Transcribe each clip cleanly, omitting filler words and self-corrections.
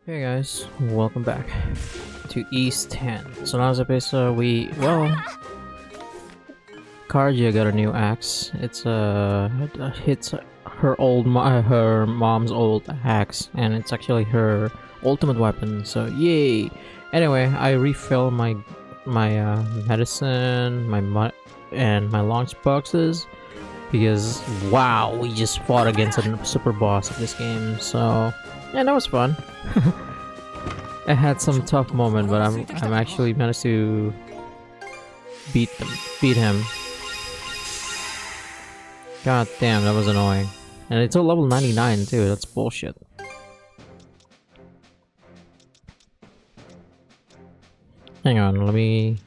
Hey guys, welcome back to East 10. So now's episode Karja got a new axe. It's hits her mom's old axe, and it's actually her ultimate weapon. So yay! Anyway, I refill my medicine, and my lunch boxes because wow, we just fought against a super boss of this game. So yeah, that was fun. I had some tough moment, but I'm actually managed to beat him. God damn, that was annoying. And it's a level 99 too. That's bullshit. Hang on, let me.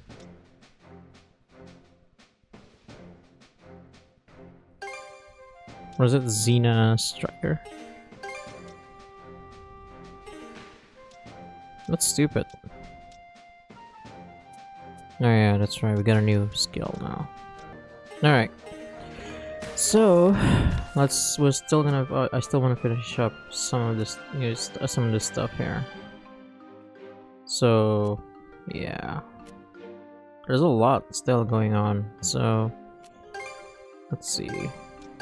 What is it? Xena Striker? That's stupid. Oh yeah, that's right. We got a new skill now. All right. So we're still gonna. I still want to finish up some of this some of this stuff here. So yeah, there's a lot still going on. So let's see.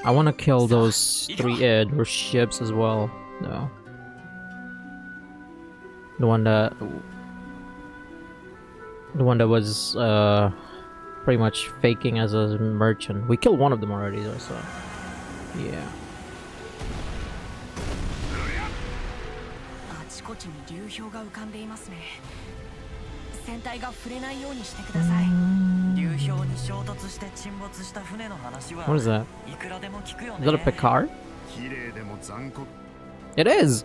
I want to kill those 3 Edward ships as well, though. The one that was pretty much faking as a merchant. We killed one of them already though, so yeah. What is that? Is that a Picard? It is!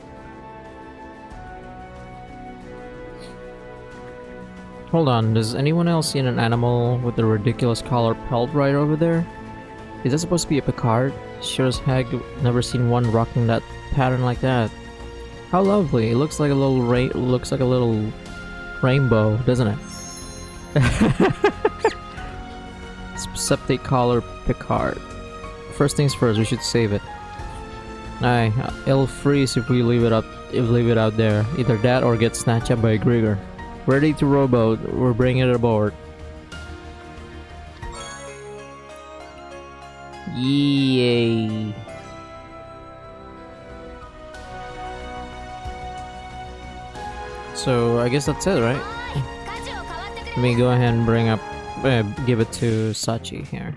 Hold on, does anyone else see an animal with a ridiculous collar pelt right over there? Is that supposed to be a Picard? Sure as heck, never seen one rocking that pattern like that. How lovely! It looks like a little rainbow, doesn't it? Septic collar Picard. First things first, we should save it. Aye, it'll freeze if we leave it out there. Either that or get snatched up by a Grigger. Ready to rowboat, we're bringing it aboard. Yay! So I guess that's it, right? Let me go ahead and give it to Sachi here.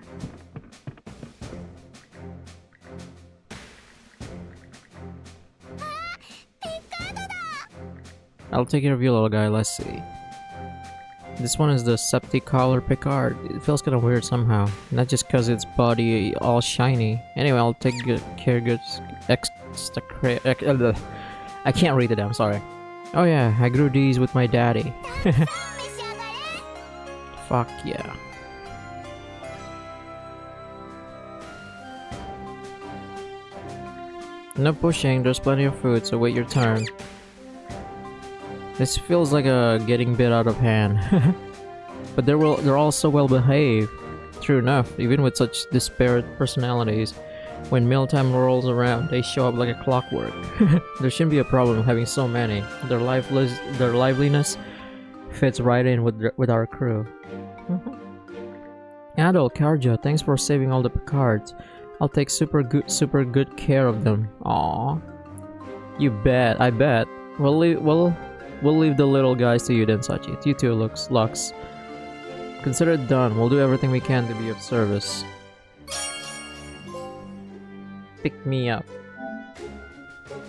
I'll take care of you, little guy. Let's see. This one is the Septic collar Picard. It feels kind of weird somehow. Not just because its body all shiny. Anyway, I'll take good care. I can't read it. I'm sorry. Oh yeah, I grew these with my daddy. Fuck yeah. No pushing. There's plenty of food, so wait your turn. This feels like a getting bit out of hand. But they're all so well behaved. True enough, even with such disparate personalities, when mealtime rolls around, they show up like a clockwork. There shouldn't be a problem having so many. Their liveliness fits right in with our crew. Adult Karja, thanks for saving all the Picards. I'll take super good care of them. Aww. You bet. I bet. We'll leave the little guys to you then, Sachi. You too, Lux. Consider it done. We'll do everything we can to be of service. Pick me up.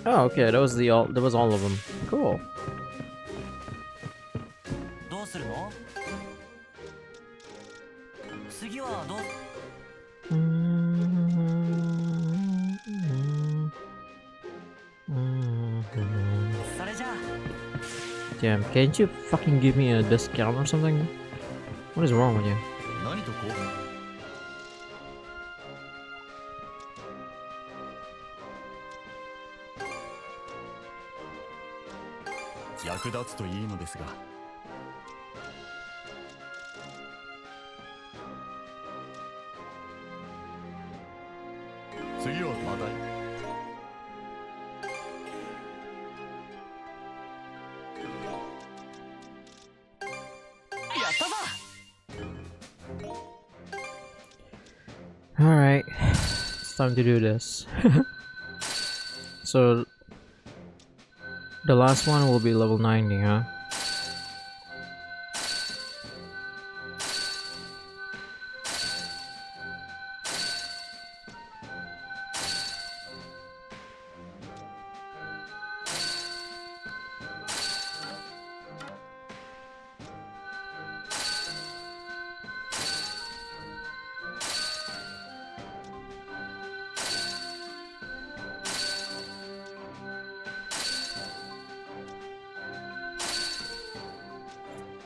Oh, okay. That was all of them. Cool. Damn, can't you fucking give me a discount or something? What is wrong with you? Alright, it's time to do this. So, the last one will be level 90, huh?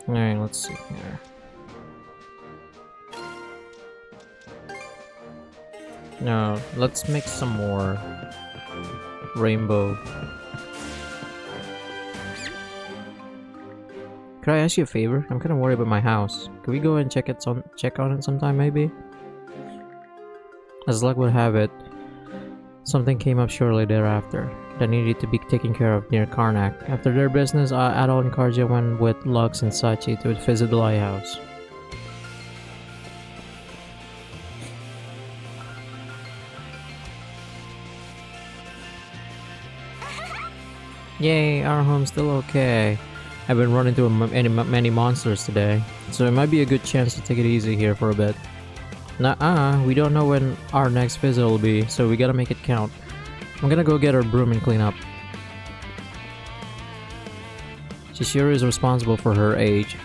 Alright, let's see here. No, let's make some more rainbow. Could I ask you a favor? I'm kind of worried about my house. Could we go and check on it sometime, maybe? As luck would have it, something came up shortly thereafter that needed to be taken care of near Karnak. After their business, Adol and Karja went with Lux and Sachi to visit the lighthouse. Yay, our home's still okay. I've been running into many monsters today, so it might be a good chance to take it easy here for a bit. Nuh-uh, we don't know when our next visit will be, so we gotta make it count. I'm gonna go get her broom and clean up. Shishiro is responsible for her age.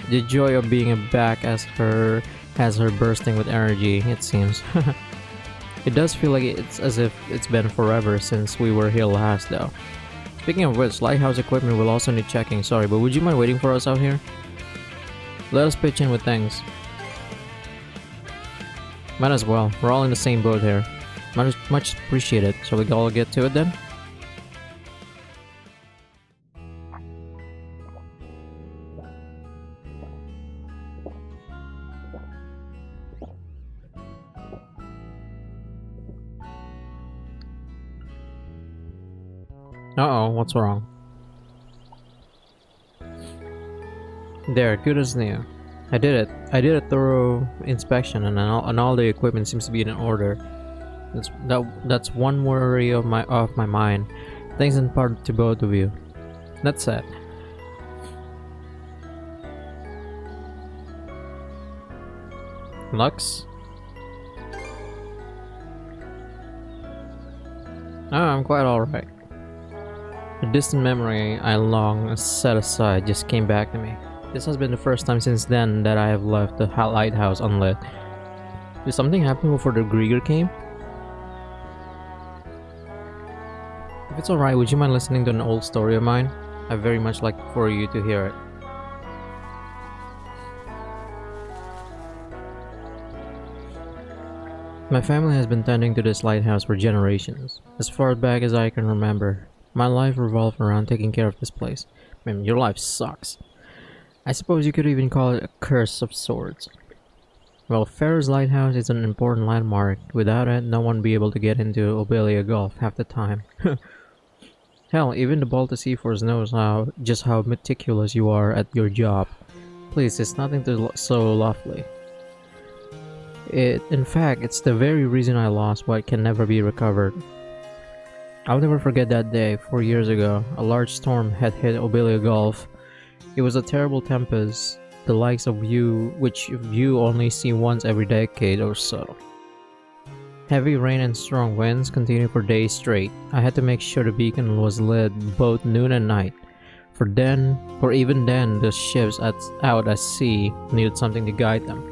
The joy of being back has her bursting with energy, it seems. It does feel like it's as if it's been forever since we were here last, though. Speaking of which, lighthouse equipment will also need checking, sorry, but would you mind waiting for us out here? Let us pitch in with things. Might as well, we're all in the same boat here. Much appreciated. Shall we all get to it then? Uh-oh, what's wrong? There, good as new. I did it. I did a thorough inspection and all the equipment seems to be in order. That's one worry of my mind. Thanks in part to both of you. That's it. Lux? Oh, I'm quite alright. A distant memory I long set aside just came back to me. This has been the first time since then that I have left the lighthouse unlit. Did something happen before the Grieger came? If it's alright, would you mind listening to an old story of mine? I very much like for you to hear it. My family has been tending to this lighthouse for generations. As far back as I can remember, my life revolved around taking care of this place. I mean, your life sucks. I suppose you could even call it a curse of sorts. Well, Ferris Lighthouse is an important landmark. Without it, no one would be able to get into Obelia Gulf half the time. Hell, even the Baltic Sea Force knows just how meticulous you are at your job. Please, it's nothing so lovely. In fact, it's the very reason I lost what can never be recovered. I'll never forget that day, 4 years ago. A large storm had hit Obelia Gulf. It was a terrible tempest, the likes of which you only see once every decade or so. Heavy rain and strong winds continued for days straight. I had to make sure the beacon was lit both noon and night. For even then, the ships out at sea needed something to guide them.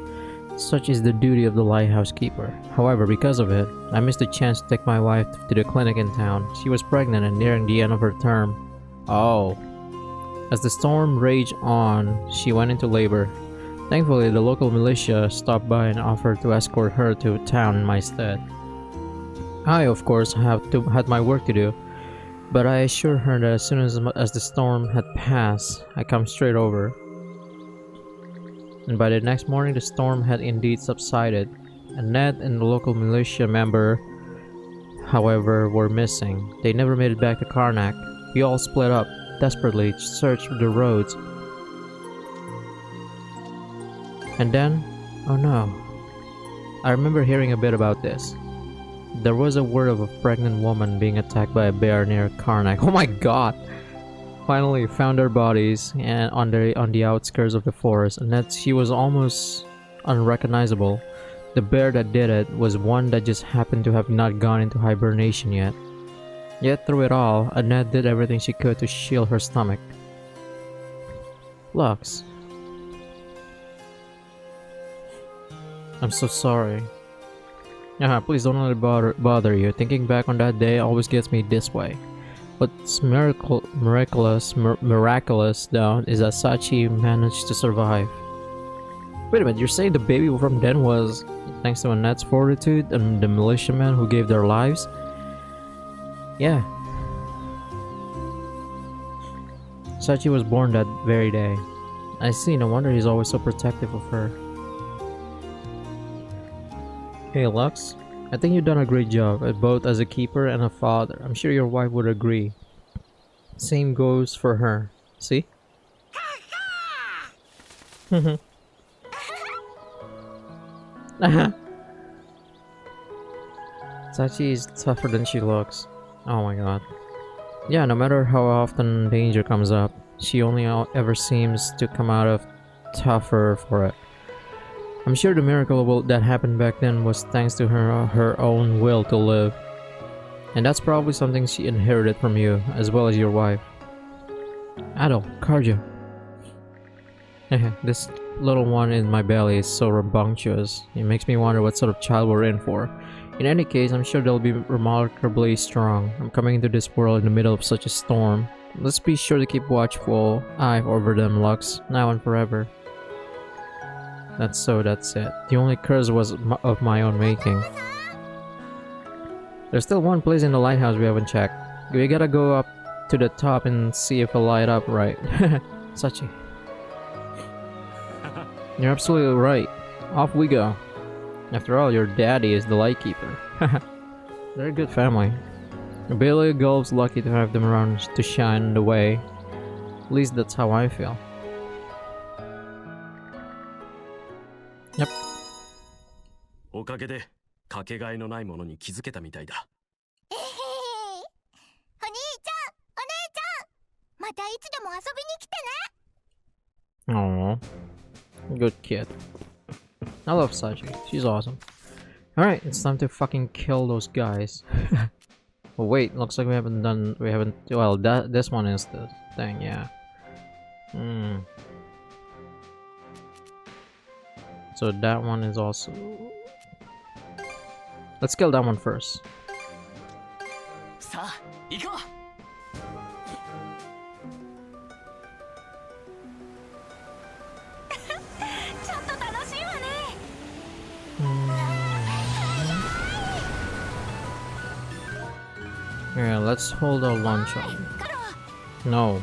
Such is the duty of the lighthouse keeper. However, because of it, I missed the chance to take my wife to the clinic in town. She was pregnant and nearing the end of her term. Oh. As the storm raged on, she went into labor. Thankfully, the local militia stopped by and offered to escort her to town in my stead. I, of course, had my work to do, but I assured her that as soon as the storm had passed, I'd come straight over. And by the next morning, the storm had indeed subsided. And Ned and the local militia member, however, were missing. They never made it back to Karnak. We all split up, desperately searched the roads. And then, oh no. I remember hearing a bit about this. There was a word of a pregnant woman being attacked by a bear near Karnak. Oh my god! Finally found their bodies and on the outskirts of the forest, and that she was almost unrecognizable. The bear that did it was one that just happened to have not gone into hibernation yet. Yet through it all, Annette did everything she could to shield her stomach. Lux. I'm so sorry. Please don't let it bother you. Thinking back on that day always gets me this way. What's miraculous though is that Sachi managed to survive. Wait a minute, you're saying the baby from then was thanks to Annette's fortitude and the militiamen who gave their lives? Yeah. Sachi was born that very day. I see, no wonder he's always so protective of her. Hey Lux, I think you've done a great job, both as a keeper and a father. I'm sure your wife would agree. Same goes for her. See? Sachi is tougher than she looks. Oh my god. Yeah, no matter how often danger comes up, she only ever seems to come out of tougher for it. I'm sure the miracle that happened back then was thanks to her own will to live. And that's probably something she inherited from you, as well as your wife. Adol, cardio. This little one in my belly is so rambunctious. It makes me wonder what sort of child we're in for. In any case, I'm sure they'll be remarkably strong. I'm coming into this world in the middle of such a storm. Let's be sure to keep watchful eye over them, Lux, now and forever. That's it. The only curse was of my own making. There's still one place in the lighthouse we haven't checked. We gotta go up to the top and see if it'll light up right. Sachi. You're absolutely right. Off we go. After all, your daddy is the lightkeeper. They're a good family. Billy Gulp's lucky to have them around to shine the way. At least that's how I feel. Yep. おかげでかけがえのないものに気づけたみたいだ。お兄ちゃん、お姉ちゃん、またいつでも遊びに来てね。 Aww. Good kid. I love Sachi. She's awesome. Alright, it's time to fucking kill those guys. Oh wait, looks like we haven't, well, this one is the thing, yeah. So that one is also... Let's kill that one first. Yeah, let's hold our launch on. No.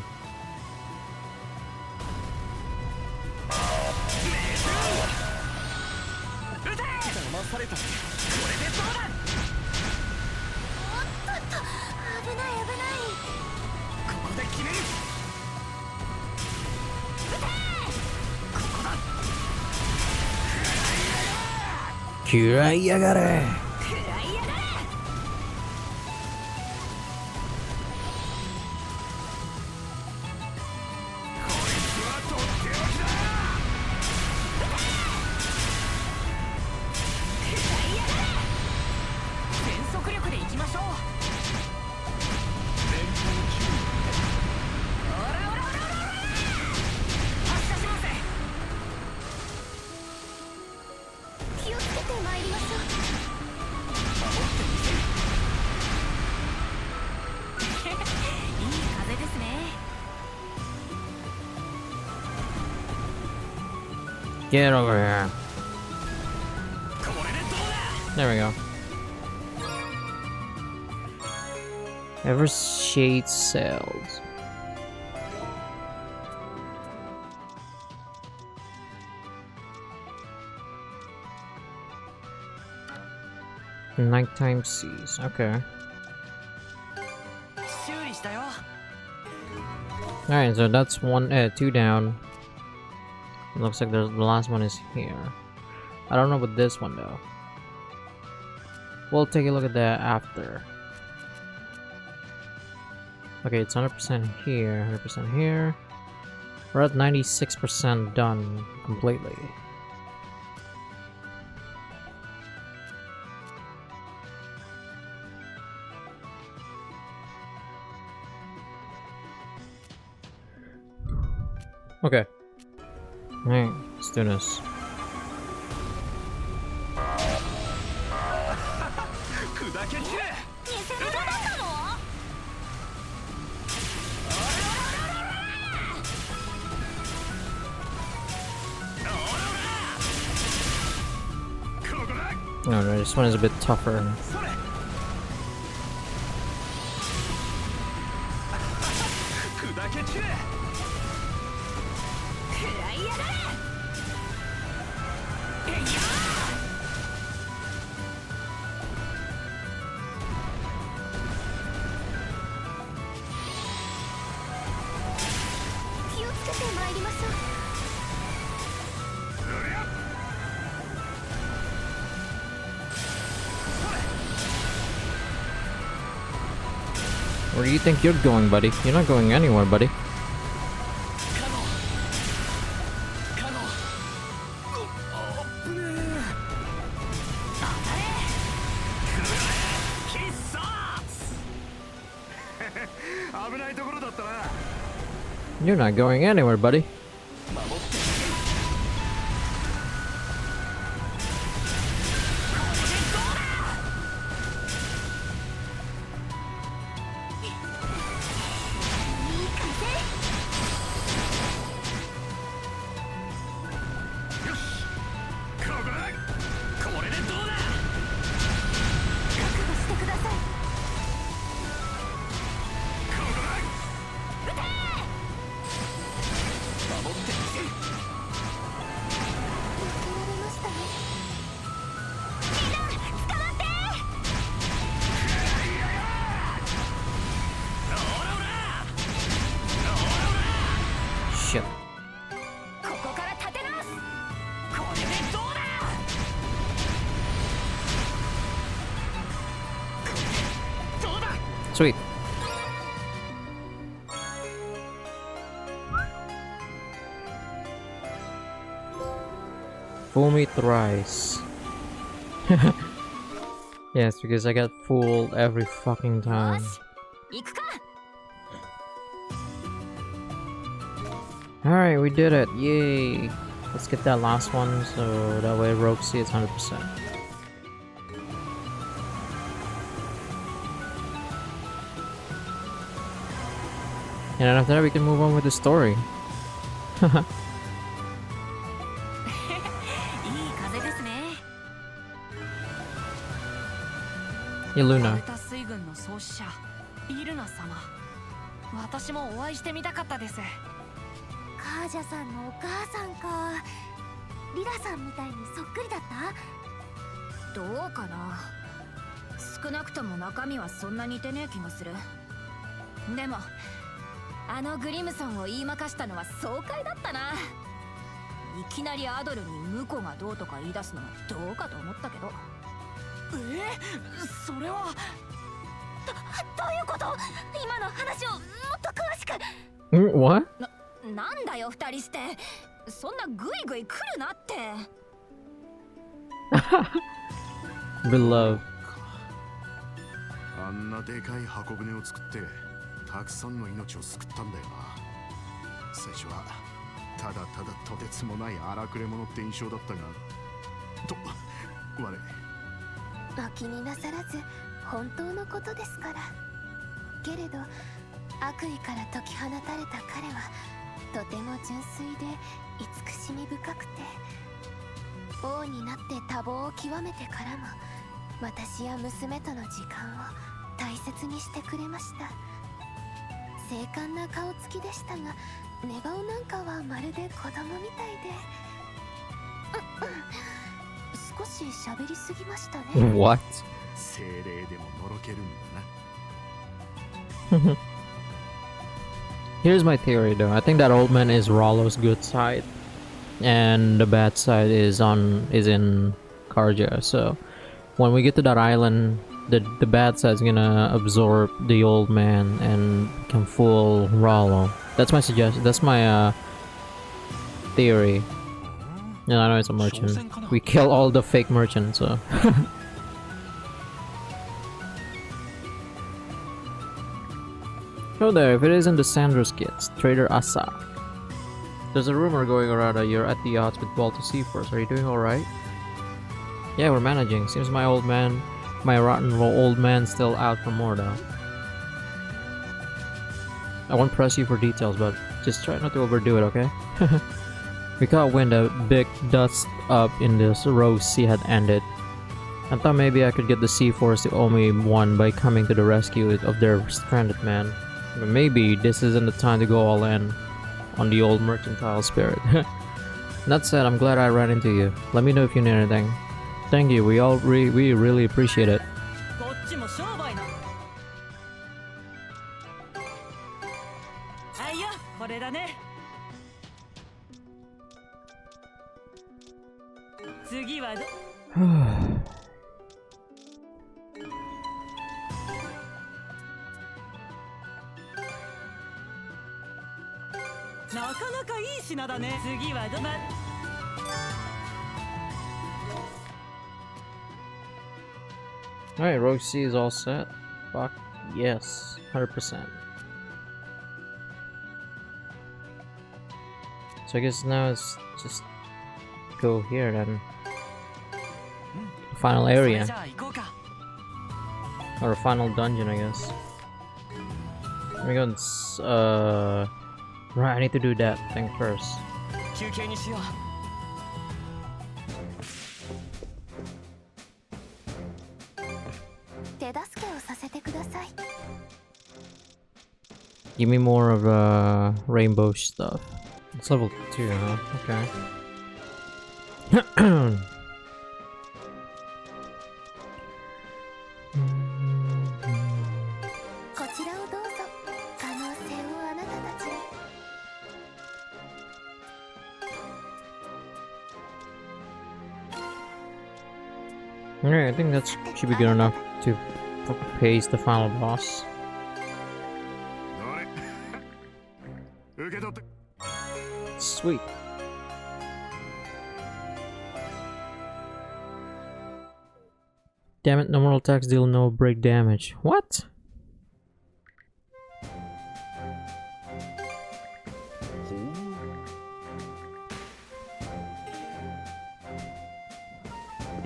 Get over here. There we go. Ever shade sails. Nighttime seas. Okay. Alright, so that's two down. It looks like the last one is here. I don't know about this one though. We'll take a look at that after. Okay, it's 100% here, 100% here. We're at 96% done completely. Okay. Alright, let's do this. No, this one is a bit tougher. Where do you think you're going, buddy? You're not going anywhere, buddy. You're not going anywhere, buddy. Shit. Sweet. Fool me thrice. Yes, because I got fooled every fucking time. Alright, we did it. Yay. Let's get that last one so that way Roxy is 100%. And then after that we can move on with the story. Hey Luna. 私もお会いしてみたかったです。カージャさんのお母さんか。リラさんみたいにそっくりだった？どうかな。少なくとも中身はそんな似てねえ気がする。でもあのグリムソンを言いまかしたのは爽快だったな。いきなりアドルに婿がどうとか言い出すのはどうかと思ったけど。それはどういうこと？今の話をもっと詳しく。What? なんだよ二人して。そんなグイグイ来るなって。Beloved. あんなでかい箱舟を作ってたくさんの命を救ったんだよな。最初はただただとてつもない荒くれ者って印象だったが、我お気になさらず本当のことですから。けれど悪意から解き放たれた彼はとても純粋で慈しみ深くて、王になって多忙を極めてからも私や娘との時間を大切にしてくれました。精悍な顔つきでしたが、寝顔なんかはまるで子供みたいで、少し喋りすぎましたね。What? 精霊でものろけるんだな。Here's my theory though. I think that old man is Rollo's good side. and the bad side is in Karja. So when we get to that island, the bad side is gonna absorb the old man and become full Rollo. That's my suggestion. That's my theory. Yeah, I know it's a merchant. We kill all the fake merchants, so. Oh there, if it isn't the Sanders kids, Trader Asa. There's a rumor going around that you're at the yachts with Balto Seaforth. Are you doing alright? Yeah, we're managing. Seems my rotten old man's still out for more though. I won't press you for details, but just try not to overdo it, okay? We caught wind a big dust up in this Rogue Sea had ended. I thought maybe I could get the Sea Force to owe me one by coming to the rescue of their stranded man. But maybe this isn't the time to go all in on the old mercantile spirit. That said, I'm glad I ran into you. Let me know if you need anything. Thank you, we really appreciate it. こっちも商売な。はいよ、これだね。次はど。なかなかいい品だね。次はど。Alright, Rogue C is all set. Fuck yes, 100%. So I guess now it's just go here then. Final area. Or a final dungeon, I guess. Let me go and right, I need to do that thing first. 休憩にしよう。手助けをさせてください。 Give me more of rainbow stuff. It's level 2, huh? Okay. こちらをどうぞ。可能性をあなたたちへ。Alright, I think that should be good enough to pace the final boss. どれ受け取って Sweet. Damn it, no mortal attacks deal no break damage. What?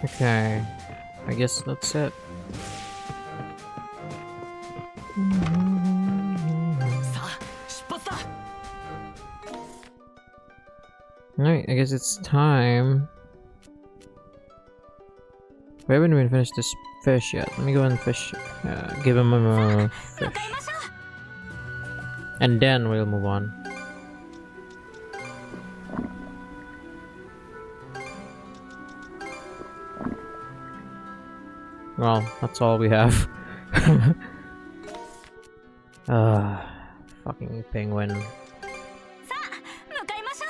Okay, I guess that's it. さあ、出発だ。 Alright, I guess it's time. We haven't even finished this fish yet. Let me go and fish. Give him a fish. And then we'll move on. Well, that's all we have. Fucking penguin. さあ、向かいましょ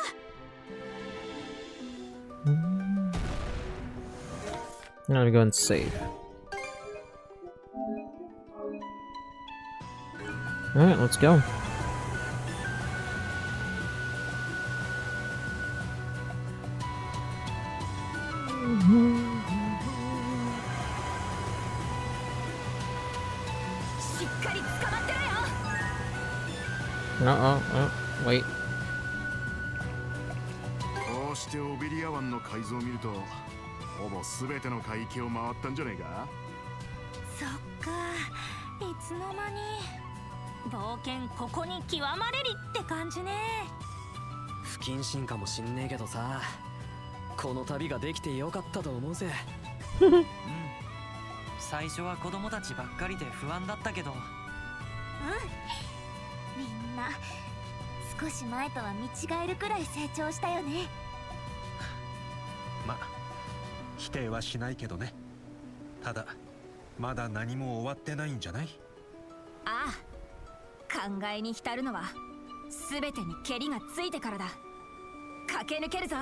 う。 Now we go and save. Alright, let's go. Oh, wait. こうしてオビリア湾の海図を見るとほぼ全ての海域を回ったんじゃねえか。そっか、いつの間に冒険ここに極まれりって感じね。不謹慎かもしんねえけどさ、この旅ができてよかったと思うぜ。うん、最初は子供たちばっかりで不安だったけど。みんな少し前とは見違えるくらい成長したよね。ま、否定はしないけどね。ただまだ何も終わってないんじゃない？ああ、考えに浸るのは全てにケリがついてからだ。駆け抜けるぞ。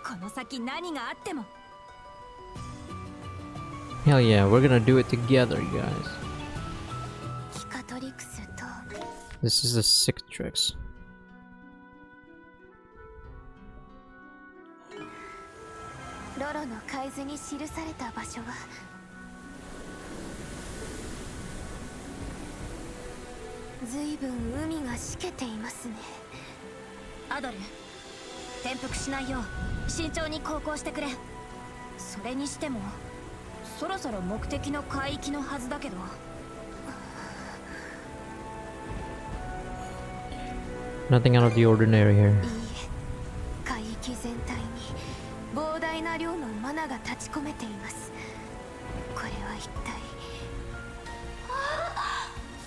この先何があっても。 Hell yeah, we're gonna do it together, you guys. キカトリクスと This is the sick tricks. ロロの海図に記された場所はずいぶん海がしけていますね。アドル、転覆しないよう慎重に航行してくれ。それにしてもそろそろ目的の海域のはずだけど。 Nothing out of the ordinary here. いいえ、海域全体に膨大な量のマナが立ち込めています。これは一体。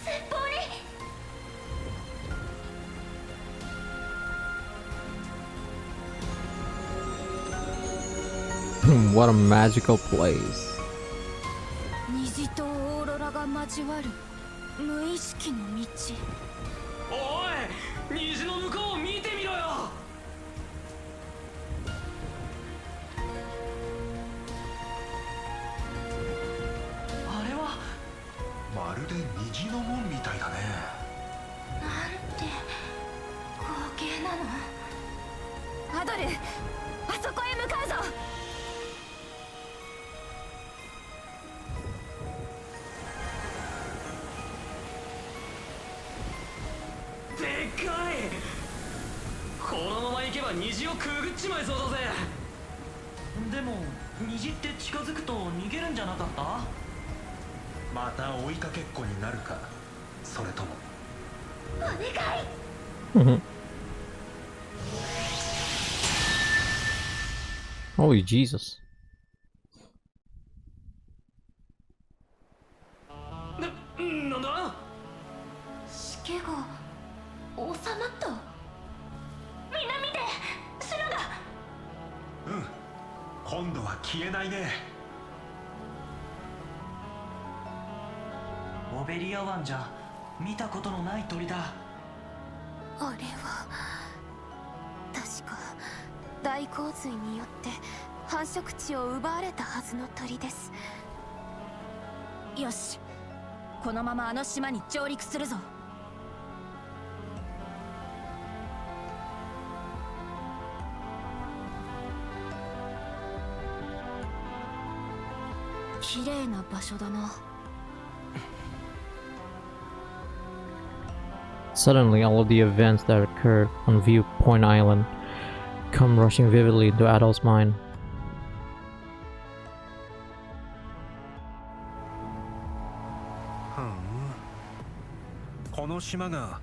先方に。 What a magical place. 虹とオーロラが交わる無意識の道。おい、虹の向こうを見てみろよ。あれはまるで虹の門みたいだね。なんて光景なの。アドル、あそこへ向かうぞ。でかい。このまま行けば虹をくぐっちまいそうだぜ。でも虹って近づくと逃げるんじゃなかった？また追いかけっこになるか、それとも。お願い。 Holy Jesus. なんだ？しけが収まった。みんな見て、島が。うん、今度は消えないね。オベリア湾じゃ見たことのない鳥だ。あれは確か大洪水によって繁殖地を奪われたはずの鳥です。よし、このままあの島に上陸するぞ。綺麗な場所だな。 Suddenly, all of the events that occurred on Viewpoint Island come rushing vividly into Adol's mind. この島が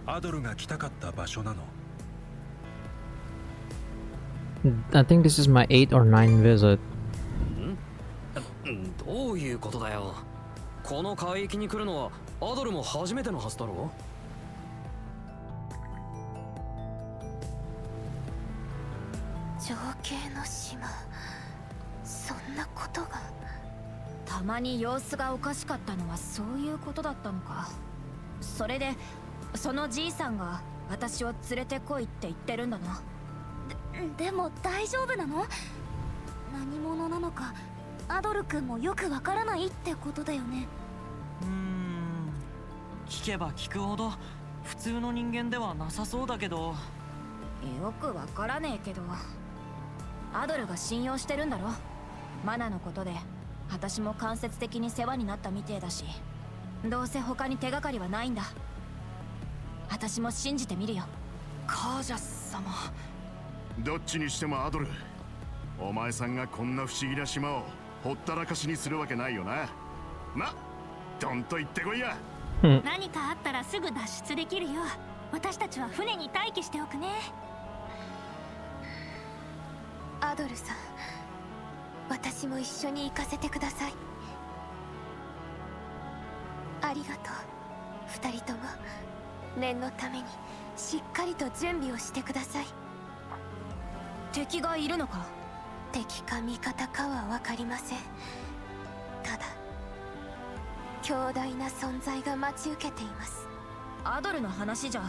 アドルが来たかった場所なの。 I think this is my 8th or 9th visit. どういうことだよ。この海域に来るのはアドルも初めてのはずだろ。情景の島、そんなことが。たまに様子がおかしかったのはそういうことだったのか。それでそのじいさんが私を連れてこいって言ってるんだな。でも大丈夫なの？何者なのかアドル君もよくわからないってことだよね。聞けば聞くほど普通の人間ではなさそうだけど。よくわからねえけど、アドルが信用してるんだろ。マナのことで私も間接的に世話になったみてえだし、どうせ他に手がかりはないんだ。私も信じてみるよ。カージャス様。どっちにしてもアドル、お前さんがこんな不思議な島をほったらかしにするわけないよな。ま、どんと言ってこいや。何かあったらすぐ脱出できるよ。私たちは船に待機しておくね。アドルさん、私も一緒に行かせてください。ありがとう。二人とも念のためにしっかりと準備をしてください。敵がいるのか？敵か味方かは分かりません。ただ強大な存在が待ち受けています。アドルの話じゃ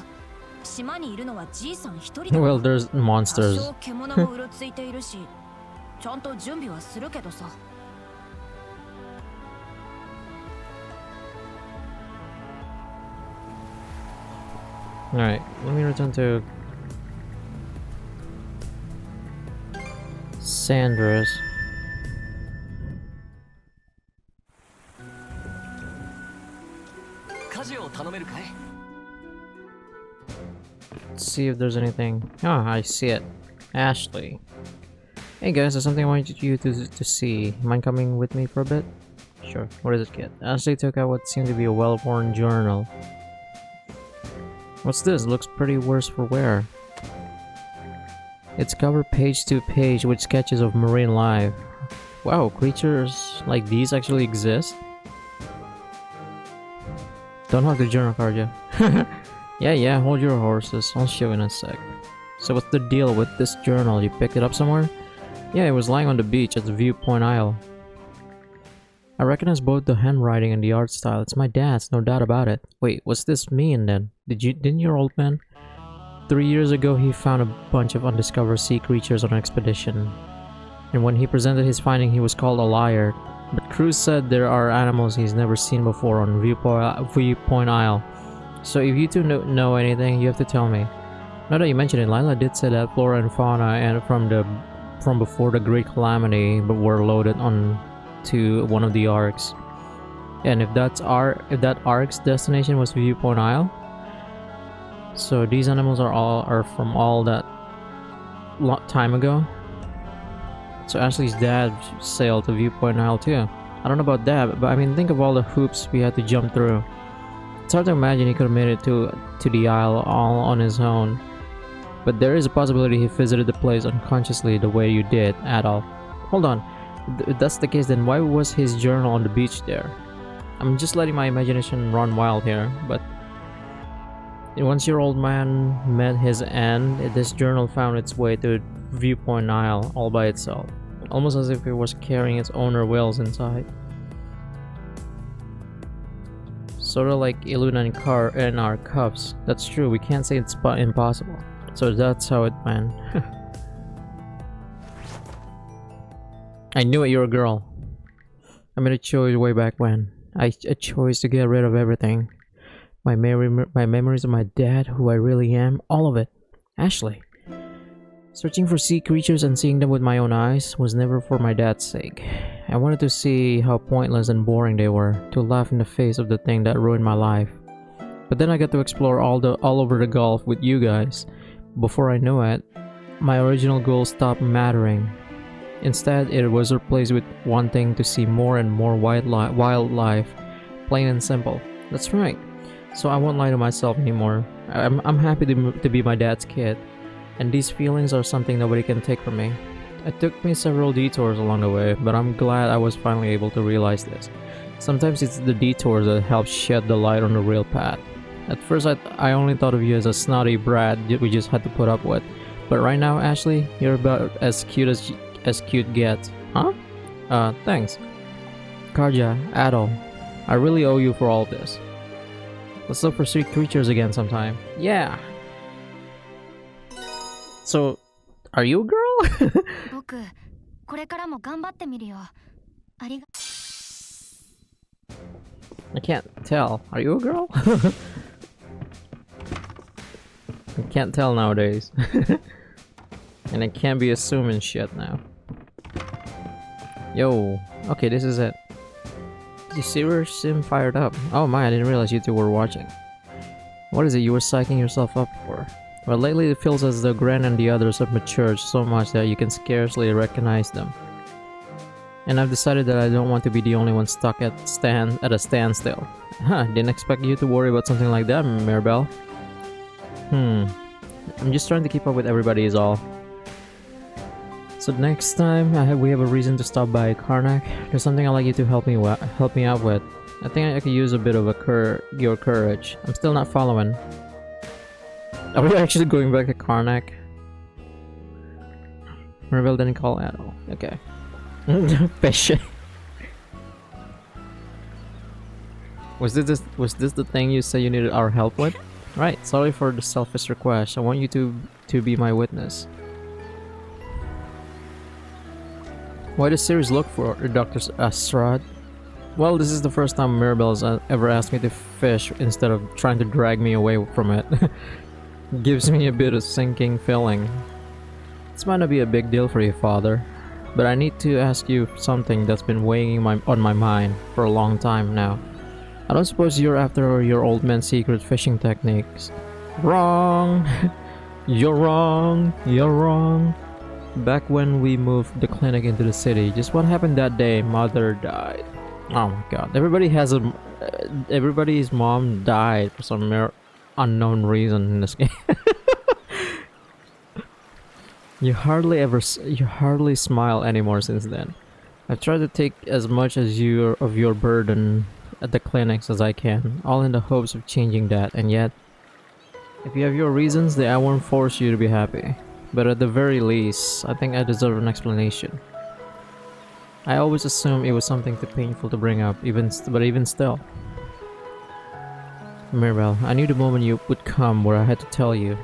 島にいるのはじいさん一人だ。 Well, there's 多 monsters. 少獣もうろついているし、ちゃんと準備はするけどさ。 Alright, let me return to Sandra's. Let's see if there's anything. Ah, I see it. Ashley. Hey guys, there's something I want you to see. Mind coming with me for a bit? Sure. What is it, kid? Ashley took out what seemed to be a well-worn journal. What's this? Looks pretty worse for wear. It's covered page to page with sketches of marine life. Wow, creatures like these actually exist? Don't hug the journal, Karja. Yeah, hold your horses. I'll show you in a sec. So what's the deal with this journal? You picked it up somewhere? Yeah, it was lying on the beach at the Viewpoint Isle. I recognize both the handwriting and the art style. It's my dad's, no doubt about it. Wait, what's this mean then? Didn't your old man? 3 years ago he found a bunch of undiscovered sea creatures on an expedition. And when he presented his finding he was called a liar. But Cruz said there are animals he's never seen before on Viewpoint Isle. So if you two know anything, you have to tell me. Now that you mention it, Lila did say that flora and fauna and from before the Great Calamity but were loaded on to one of the arcs. And if that arc's destination was Viewpoint Isle, so these animals are from all that time ago. So Ashley's dad sailed to Viewpoint Isle too. I don't know about that, but I mean, think of all the hoops we had to jump through. It's hard to imagine he could have made it to the Isle all on his own. But there is a possibility he visited the place unconsciously the way you did, Adolf. Hold on, if that's the case, then why was his journal on the beach there? I'm just letting my imagination run wild here, but once your old man met his end, this journal found its way to Viewpoint Isle all by itself, almost as if it was carrying its owner wills inside. Sort of like Iluna and our cups. That's true, we can't say it's impossible. So that's how it went. I knew it, you're a girl. I made a choice way back when. A choice to get rid of everything. My memories of my dad, who I really am, all of it. Ashley. Searching for sea creatures and seeing them with my own eyes was never for my dad's sake. I wanted to see how pointless and boring they were, to laugh in the face of the thing that ruined my life. But then I got to explore all over the Gulf with you guys. Before I knew it, my original goal stopped mattering. Instead, it was replaced with wanting to see more and more wildlife, plain and simple. That's right. So I won't lie to myself anymore. I'm happy to be my dad's kid, and these feelings are something nobody can take from me. It took me several detours along the way, but I'm glad I was finally able to realize this. Sometimes it's the detours that help shed the light on the real path. At first I only thought of you as a snotty brat we just had to put up with, but right now, Ashley, you're about as cute gets. Huh? Thanks. Karja, Adol, I really owe you for all this. Let's look for sea creatures again sometime. Yeah! So, are you a girl? 僕これからも頑張ってみるよ。ありが I can't tell. Are you a girl? I can't tell nowadays. And I can't be assuming shit now. Yo, okay, this is it. You seem fired up. Oh my, I didn't realize you two were watching. What is it you were psyching yourself up for? Well, lately it feels as though Gran and the others have matured so much that you can scarcely recognize them. And I've decided that I don't want to be the only one stuck at a standstill. Huh, didn't expect you to worry about something like that, Mirabelle. I'm just trying to keep up with everybody is all. So next time we have a reason to stop by Karnak, there's something I'd like you to help me out with. I think I could use a bit of your courage. I'm still not following. Are we actually going back to Karnak? Mirabelle didn't call at all. Okay. Fish. Was this the thing you said you needed our help with? Right, sorry for the selfish request. I want you to be my witness. Why does Sirius look for the doctor's Astrad? Well, this is the first time Mirabelle's ever asked me to fish instead of trying to drag me away from it. Gives me a bit of sinking feeling. This might not be a big deal for you, Father, but I need to ask you something that's been weighing on my mind for a long time now. I don't suppose you're after your old man's secret fishing techniques. Wrong! You're wrong! You're wrong! Back when we moved the clinic into the city, just what happened that day? Mother died. Oh my god. Everybody's mom died for some unknown reason in this game. You hardly smile anymore since then. I've tried to take as much as of your burden at the clinics as I can, all in the hopes of changing that, and yet, if you have your reasons, then I won't force you to be happy. But at the very least, I think I deserve an explanation. I always assumed it was something too painful to bring up, but even still. Mirabelle, I knew the moment you would come where I had to tell you.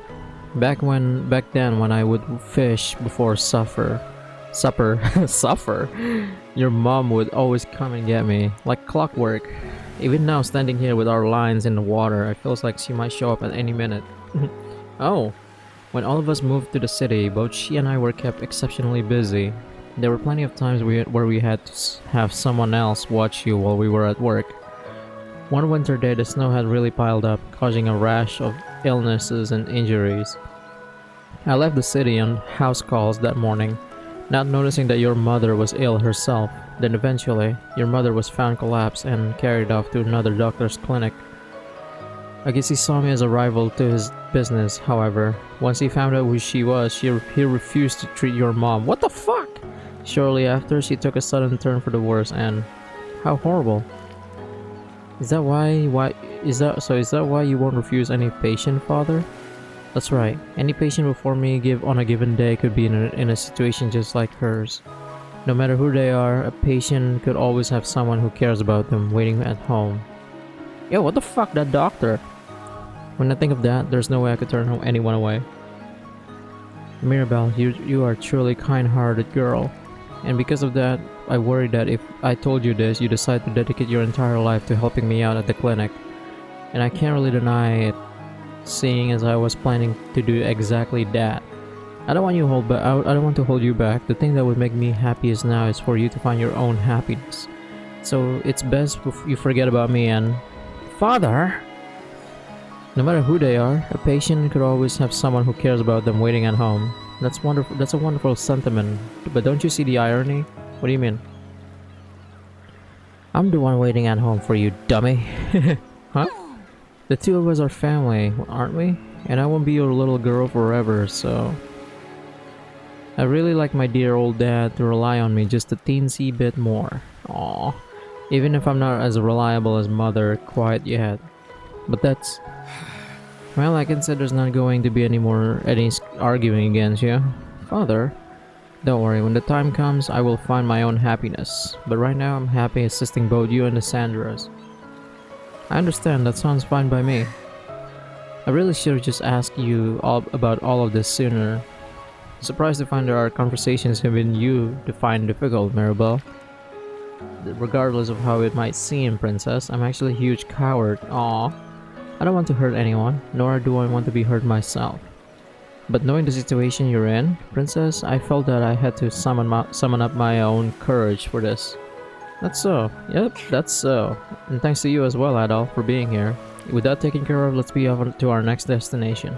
Back then when I would fish before supper, your mom would always come and get me, like clockwork. Even now, standing here with our lines in the water, it feels like she might show up at any minute. Oh, when all of us moved to the city, both she and I were kept exceptionally busy. There were plenty of times where we had to have someone else watch you while we were at work. One winter day, the snow had really piled up, causing a rash of illnesses and injuries. I left the city on house calls that morning, not noticing that your mother was ill herself. Then eventually, your mother was found collapsed and carried off to another doctor's clinic. I guess he saw me as a rival to his business, however. Once he found out who she was, he refused to treat your mom. What the fuck? Shortly after, she took a sudden turn for the worse, and how horrible. Is that why you won't refuse any patient, Father? That's right. Any patient before me on a given day could be in a situation just like hers. No matter who they are, a patient could always have someone who cares about them waiting at home. Yo, what the fuck, that doctor? When I think of that, there's no way I could turn anyone away. Mirabelle, you are a truly kind-hearted girl. And because of that, I worry that if I told you this, you decide to dedicate your entire life to helping me out at the clinic. And I can't really deny it, seeing as I was planning to do exactly that. I don't want to hold you back. The thing that would make me happiest now is for you to find your own happiness. So it's best if you forget about me and... Father! No matter who they are, a patient could always have someone who cares about them waiting at home. That's wonderful. That's a wonderful sentiment. But don't you see the irony? What do you mean? I'm the one waiting at home for you, dummy. Huh? The two of us are family, aren't we? And I won't be your little girl forever, so... I really like my dear old dad to rely on me just a teensy bit more. Aww. Even if I'm not as reliable as mother quite yet. But that's... Well, I can say there's not going to be any arguing against you. Father, don't worry, when the time comes, I will find my own happiness. But right now, I'm happy assisting both you and the Sandras. I understand, that sounds fine by me. I really should have just asked you about all of this sooner. Surprised to find that our conversations have been you to find difficult, Mirabelle. Regardless of how it might seem, Princess, I'm actually a huge coward. Aww. I don't want to hurt anyone, nor do I want to be hurt myself. But knowing the situation you're in, Princess, I felt that I had to summon up my own courage for this. That's so. Yep, that's so. And thanks to you as well, Adol, for being here. With that taken care of, let's be off to our next destination.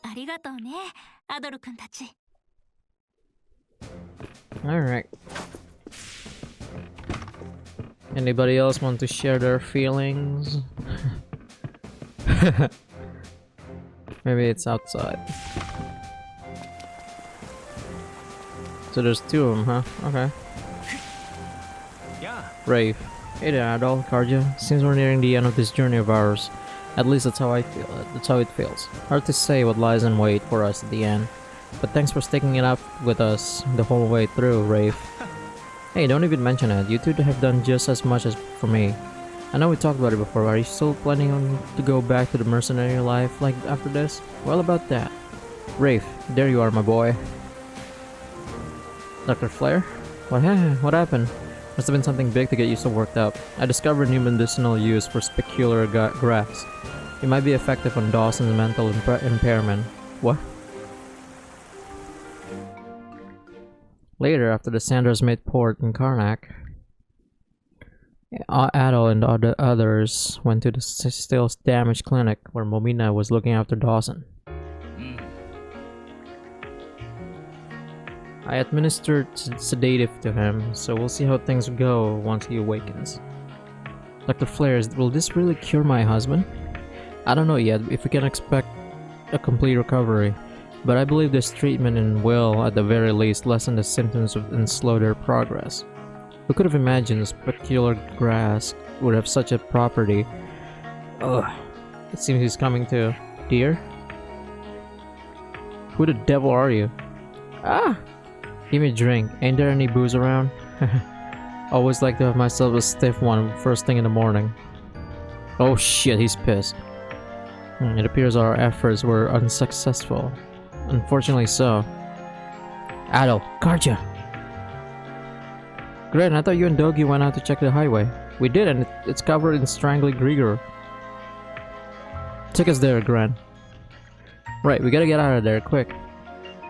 ありがとうね、アドル君たち。Alright. Anybody else want to share their feelings? Maybe it's outside. So there's two of them, huh? Okay. Yeah. Rafe. Hey there, Adol, Karja. Seems we're nearing the end of this journey of ours. At least that's how I feel. That's how it feels. Hard to say what lies in wait for us at the end. But thanks for sticking it up with us the whole way through, Rafe. Hey, don't even mention it. You two have done just as much as for me. I know we talked about it before, are you still planning on to go back to the mercenary life like after this? Well, about that. Rafe, there you are, my boy. Dr. Flare? What happened? Must have been something big to get you so worked up. I discovered new medicinal use for specular grass. It might be effective on Dawson's mental impairment. What? Later, after the Sanders made port in Karnak, Adol and the others went to the still damaged clinic where Momina was looking after Dawson. I administered sedative to him, so we'll see how things go once he awakens. Dr. Flares, will this really cure my husband? I don't know yet if we can expect a complete recovery, but I believe this treatment will, at the very least, lessen the symptoms and slow their progress. Who could have imagined a specular grass would have such a property? Ugh. It seems he's coming to. Dear? Who the devil are you? Ah! Give me a drink. Ain't there any booze around? Always like to have myself a stiff one first thing in the morning. Oh shit, he's pissed. It appears our efforts were unsuccessful. Unfortunately so. Adol, Karja! Great, I thought you and Dogi went out to check the highway. We did, and it's covered in strangly Grigor. Take us there, Gran. Right, we gotta get out of there, quick.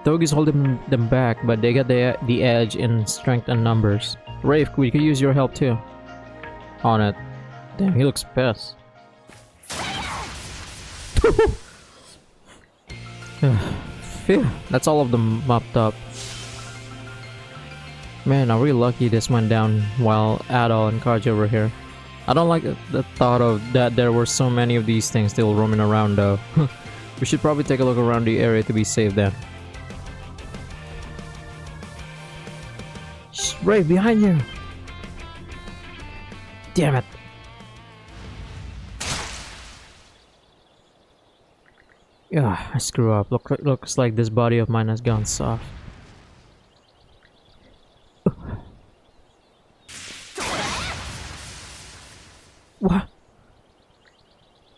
Dogi's holding them back, but they got the edge in strength and numbers. Rafe, we could use your help too. On it. Damn, he looks pissed. Phew, that's all of them mopped up. Man, I'm really lucky this went down while Adol and Karja were here. I don't like the thought of that there were so many of these things still roaming around though. We should probably take a look around the area to be safe then. Shh, Ray, behind you! Damn it! Yeah, I screw up. Looks like this body of mine has gone soft. What?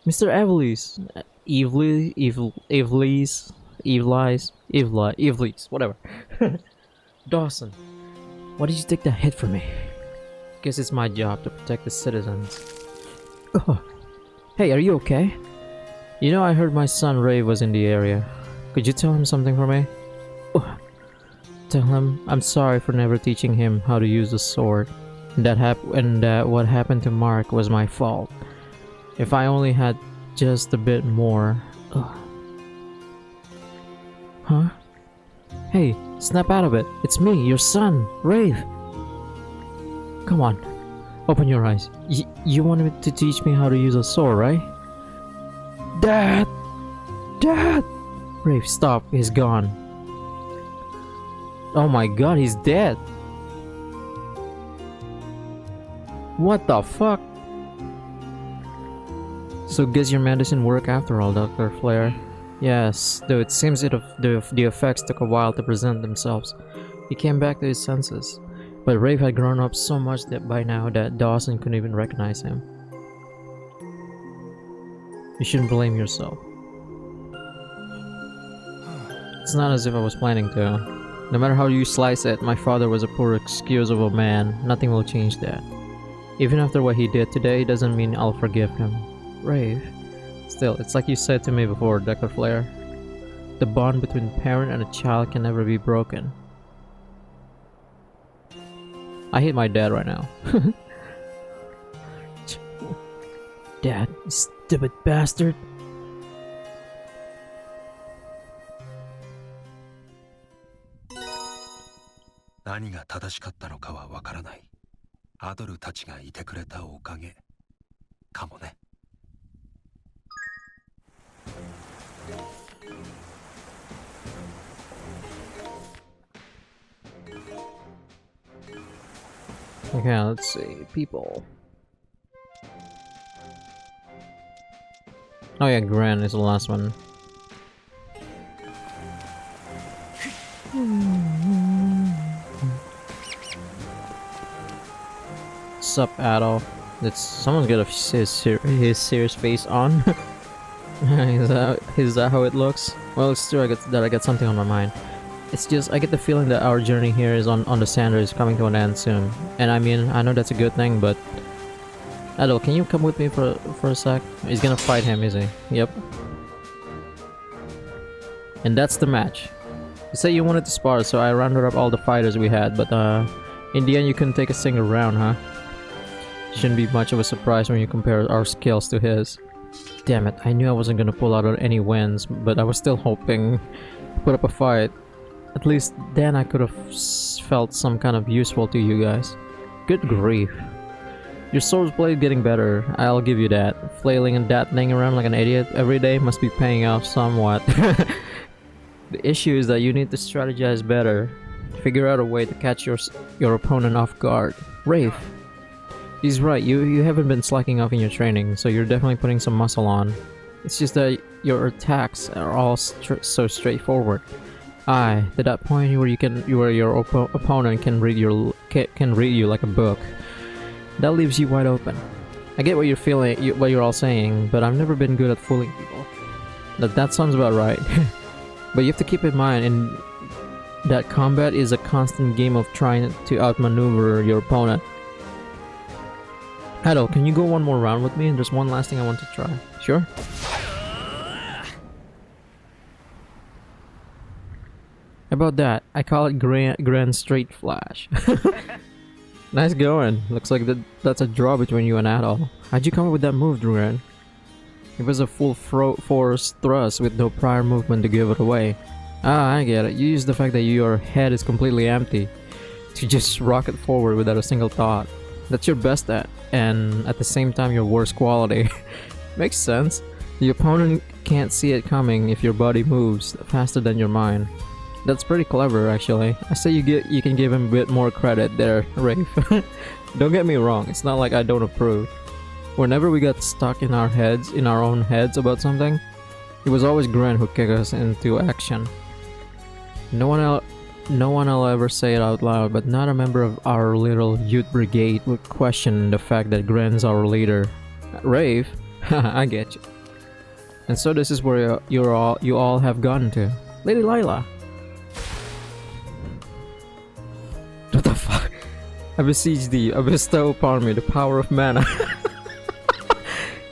Mr. Evelys. Evelys, whatever. Dawson, why did you take that hit from me? Guess it's my job to protect the citizens. Oh. Hey, are you okay? You know, I heard my son Ray was in the area. Could you tell him something for me? Oh. Tell him I'm sorry for never teaching him how to use the sword. And what happened to Mark was my fault. If I only had just a bit more. Ugh. Huh? Hey, snap out of it. It's me, your son, Rave. Come on, open your eyes. You wanted to teach me how to use a sword, right? Dad! Dad! Rave, stop. He's gone. Oh my god, he's dead. What the fuck? So guess your medicine worked after all, Dr. Flare. Yes, though it seems the effects took a while to present themselves. He came back to his senses. But Rafe had grown up so much that by now that Dawson couldn't even recognize him. You shouldn't blame yourself. It's not as if I was planning to. No matter how you slice it, my father was a poor excuse of a man. Nothing will change that. Even after what he did today, doesn't mean I'll forgive him. Rave. Still, it's like you said to me before, Dr. Flare. The bond between a parent and a child can never be broken. I hate my dad right now. Dad, you stupid bastard. Whatが正しかったのかはわからない。アドルたちがいてくれたおかげかもね。Okay, let's see. People. Oh yeah, Gran is the last one. Sup, Adol? That's someone's got his serious face on. Is that how it looks? Well, it's true. I got something on my mind. It's just I get the feeling that our journey here is on the Sander is coming to an end soon. And I mean, I know that's a good thing, but Adol, can you come with me for a sec? He's gonna fight him, is he? Yep. And that's the match. You said you wanted to spar, so I rounded up all the fighters we had, but in the end you couldn't take a single round, huh? Shouldn't be much of a surprise when you compare our skills to his. Damn it, I knew I wasn't gonna pull out any wins, but I was still hoping to put up a fight. At least then I could have felt some kind of useful to you guys. Good grief. Your swordplay getting better, I'll give you that. Flailing and dattling around like an idiot every day must be paying off somewhat. The issue is that you need to strategize better. Figure out a way to catch your opponent off guard. Rafe. He's right, you haven't been slacking off in your training, so you're definitely putting some muscle on. It's just that your attacks are all so straightforward. Aye, to that point where your opponent can read you like a book. That leaves you wide open. I get what you're feeling, what you're all saying, but I've never been good at fooling people. That sounds about right. But you have to keep in mind that combat is a constant game of trying to outmaneuver your opponent. Adol, can you go one more round with me? And there's one last thing I want to try. Sure? About that, I call it Grand Straight Flash. Nice going. Looks like that's a draw between you and Adol. How'd you come up with that move, Duran? It was a full force thrust with no prior movement to give it away. Ah, I get it. You use the fact that your head is completely empty to just rocket forward without a single thought. That's your best and at the same time your worst quality. Makes sense. The opponent can't see it coming if your body moves faster than your mind. That's pretty clever, actually. I say you can give him a bit more credit there, Rafe. Don't get me wrong, it's not like I don't approve. Whenever we got stuck in our own heads about something, it was always Gren who kicked us into action. No one will ever say it out loud, but not a member of our little youth brigade would question the fact that Gren's our leader. Rafe? I get you. And so this is where you all have gotten to. Lady Lila. What the fuck? I beseech thee, bestow upon me the power of mana.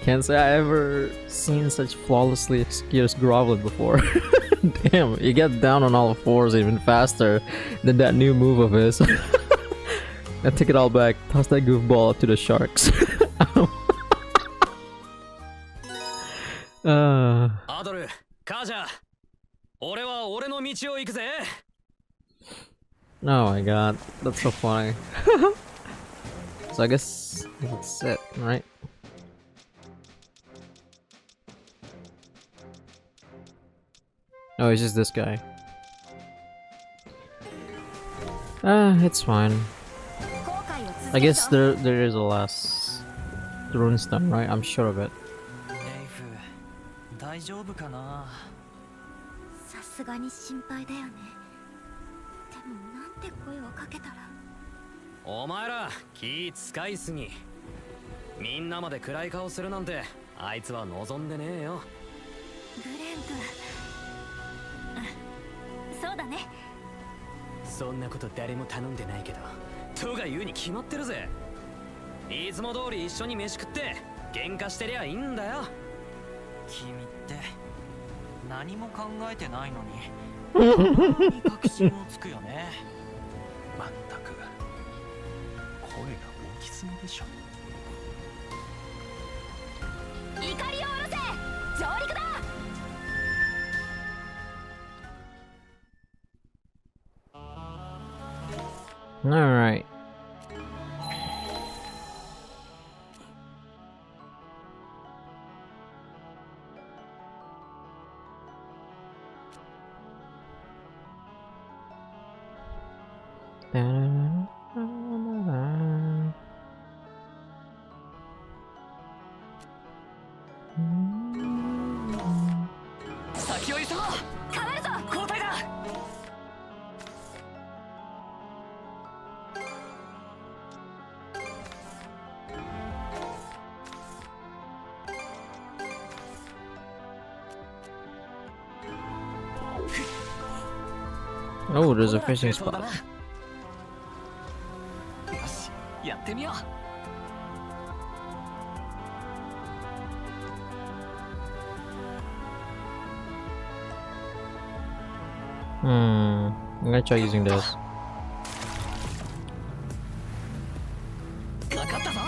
Can't say I ever seen such flawlessly executed groveling before. Damn, you get down on all fours even faster than that new move of his. I take it all back, toss that goofball up to the sharks. Adol, Kaja, 俺は俺の道を行くぜ. Oh my god, that's so funny. So I guess that's it, right? Oh, it's just this guy. It's fine. I guess there is a last runestone, right? I'm sure of it. 大丈夫かな。さすがに心配だよね。でもなんて声をかけたら。お前ら気使いすぎ。みんなまで暗い顔するなんてあいつは望んでねえよ。グレン君。そうだね。そんなこと誰も頼んでないけど、とが言うに決まってるぜ。いつも通り一緒に飯食って喧嘩してりゃいいんだよ。君って何も考えてないのに確信をつくよね。まったく声が大きすぎでしょ。怒りを下ろせ、上陸だ。Alright. Oh, there's a fishing spot. よしやってみよう I'm gonna try using this. かかったぞ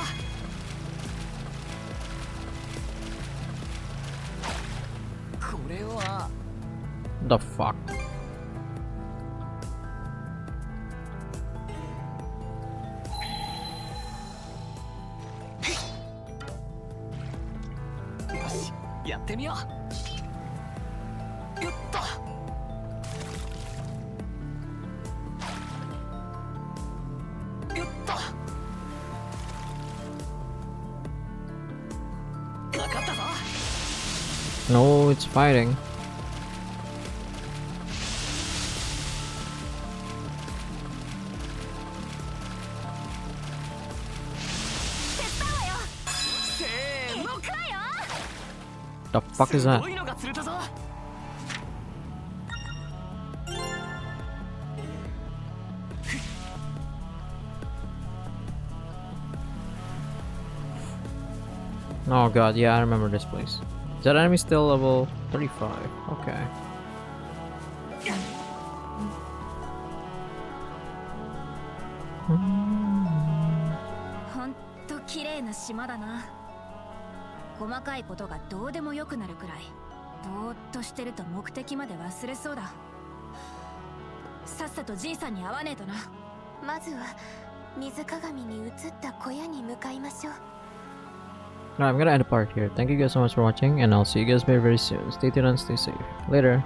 これは The fuck? よしやってみようよっと よっと かかったぞ No, it's fighting. せーの The fuck is す that? ごいのが釣れたぞ Oh god, yeah, I remember this place. Is that enemy still level 35? Okay. ほんと綺麗な島だな。細かいことがどうでもよくなるくらいぼーっとしてると目的まで忘れそうだ。さっさとじいさんに会わねえとな。まずは水鏡に映った小屋に向かいましょう。 Alright, I'm gonna end the part here. Thank you guys so much for watching, and I'll see you guys very soon. Stay tuned and stay safe. Later.